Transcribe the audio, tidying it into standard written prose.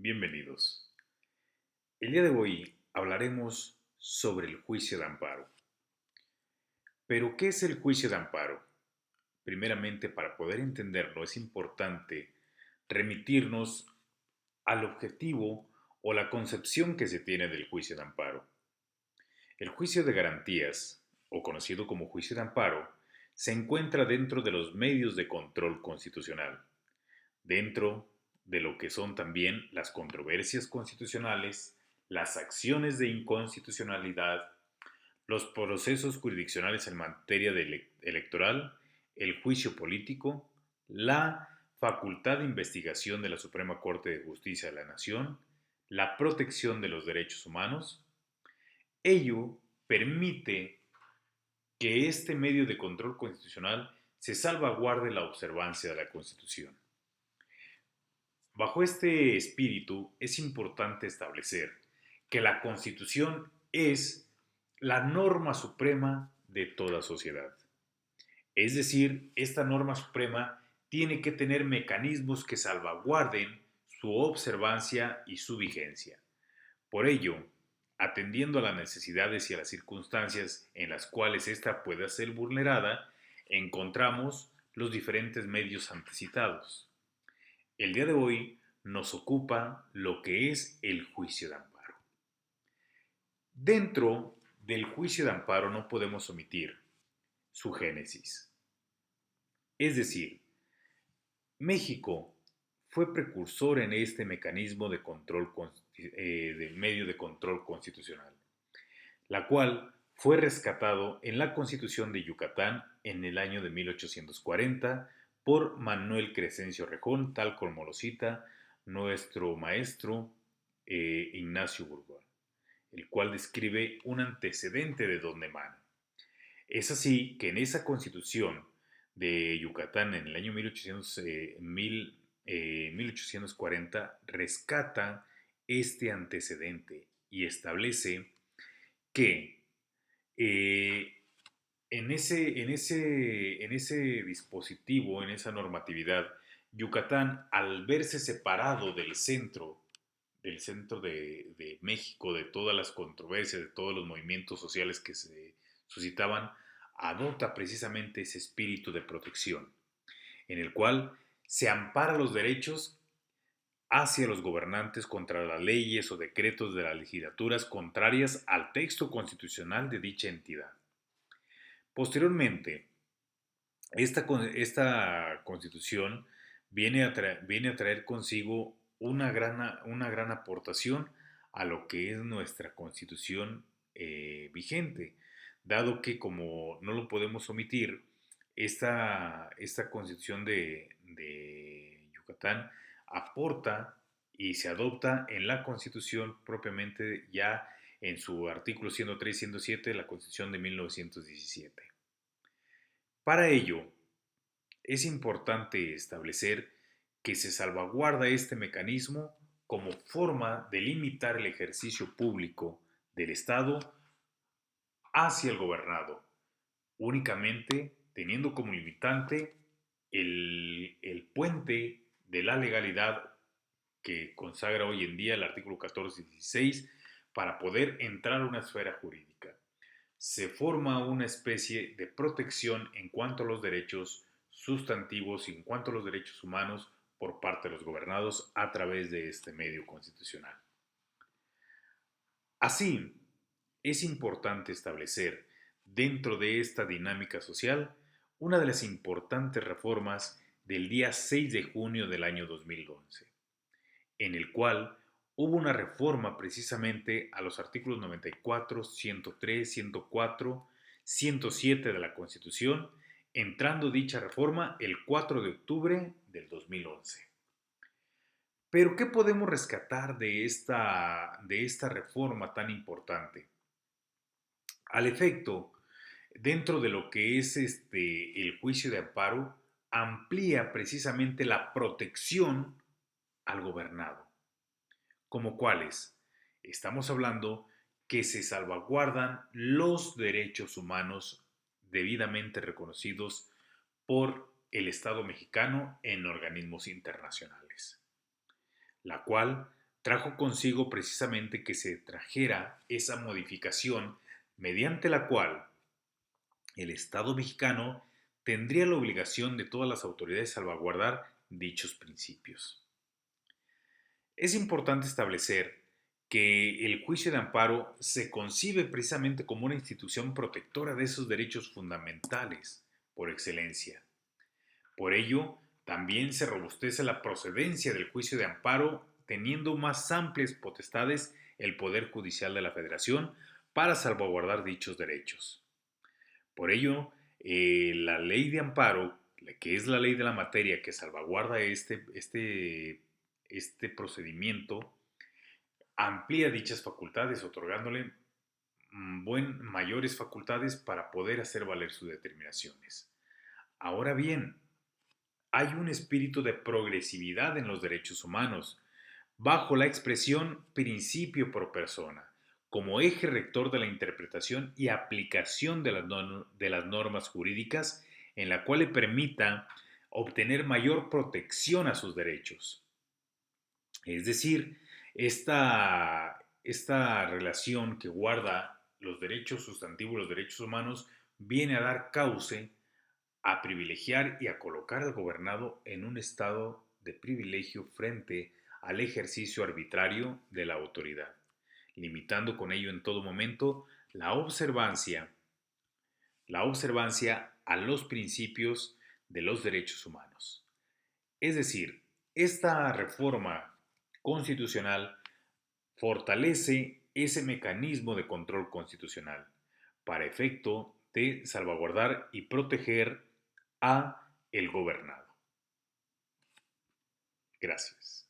Bienvenidos. El día de hoy hablaremos sobre el juicio de amparo. Pero, ¿qué es el juicio de amparo? Primeramente, para poder entenderlo, es importante remitirnos al objetivo o la concepción que se tiene del juicio de amparo. El juicio de garantías, o conocido como juicio de amparo, se encuentra dentro de los medios de control constitucional, dentro de lo que son también las controversias constitucionales, las acciones de inconstitucionalidad, los procesos jurisdiccionales en materia electoral, el juicio político, la facultad de investigación de la Suprema Corte de Justicia de la Nación, la protección de los derechos humanos. Ello permite que este medio de control constitucional se salvaguarde la observancia de la Constitución. Bajo este espíritu es importante establecer que la Constitución es la norma suprema de toda sociedad. Es decir, esta norma suprema tiene que tener mecanismos que salvaguarden su observancia y su vigencia. Por ello, atendiendo a las necesidades y a las circunstancias en las cuales ésta pueda ser vulnerada, encontramos los diferentes medios antecitados. El día de hoy nos ocupa lo que es el juicio de amparo. Dentro del juicio de amparo no podemos omitir su génesis. Es decir, México fue precursor en este mecanismo de control del medio de control constitucional, la cual fue rescatado en la Constitución de Yucatán en el año de 1840 por Manuel Crescencio Rejón, tal como lo cita nuestro maestro Ignacio Burgoa, el cual describe un antecedente de donde emana. Es así que en esa Constitución de Yucatán en el año 1840 rescata este antecedente y establece que eh, en ese dispositivo, en esa normatividad, Yucatán, al verse separado del centro de México, de todas las controversias, de todos los movimientos sociales que se suscitaban, adopta precisamente ese espíritu de protección, en el cual se ampara los derechos hacia los gobernantes contra las leyes o decretos de las legislaturas contrarias al texto constitucional de dicha entidad. Posteriormente, esta constitución viene a traer consigo una gran aportación a lo que es nuestra constitución vigente, dado que, como no lo podemos omitir, esta constitución de Yucatán aporta y se adopta en la constitución propiamente ya en su artículo 103 y 107 de la constitución de 1917. Para ello, es importante establecer que se salvaguarda este mecanismo como forma de limitar el ejercicio público del Estado hacia el gobernado, únicamente teniendo como limitante el puente de la legalidad que consagra hoy en día el artículo 14 y 16 para poder entrar a una esfera jurídica. Se forma una especie de protección en cuanto a los derechos sustantivos y en cuanto a los derechos humanos por parte de los gobernados a través de este medio constitucional. Así, es importante establecer dentro de esta dinámica social una de las importantes reformas del día 6 de junio del año 2011, en el cual hubo una reforma precisamente a los artículos 94, 103, 104, 107 de la Constitución, entrando dicha reforma el 4 de octubre del 2011. Pero, ¿qué podemos rescatar de esta reforma tan importante? Al efecto, dentro de lo que es el juicio de amparo, amplía precisamente la protección al gobernado. ¿Como cuáles? Estamos hablando que se salvaguardan los derechos humanos debidamente reconocidos por el Estado mexicano en organismos internacionales, la cual trajo consigo precisamente que se trajera esa modificación mediante la cual el Estado mexicano tendría la obligación de todas las autoridades salvaguardar dichos principios. Es importante establecer que el juicio de amparo se concibe precisamente como una institución protectora de esos derechos fundamentales por excelencia. Por ello, también se robustece la procedencia del juicio de amparo, teniendo más amplias potestades el Poder Judicial de la Federación para salvaguardar dichos derechos. Por ello, la ley de amparo, que es la ley de la materia que salvaguarda este procedimiento, amplía dichas facultades, otorgándole mayores facultades para poder hacer valer sus determinaciones. Ahora bien, hay un espíritu de progresividad en los derechos humanos, bajo la expresión principio pro persona, como eje rector de la interpretación y aplicación de las normas jurídicas, en la cual le permita obtener mayor protección a sus derechos. Es decir, esta relación que guarda los derechos sustantivos, los derechos humanos, viene a dar cauce a privilegiar y a colocar al gobernado en un estado de privilegio frente al ejercicio arbitrario de la autoridad, limitando con ello en todo momento la observancia a los principios de los derechos humanos. Es decir, esta reforma constitucional fortalece ese mecanismo de control constitucional para efecto de salvaguardar y proteger a el gobernado. Gracias.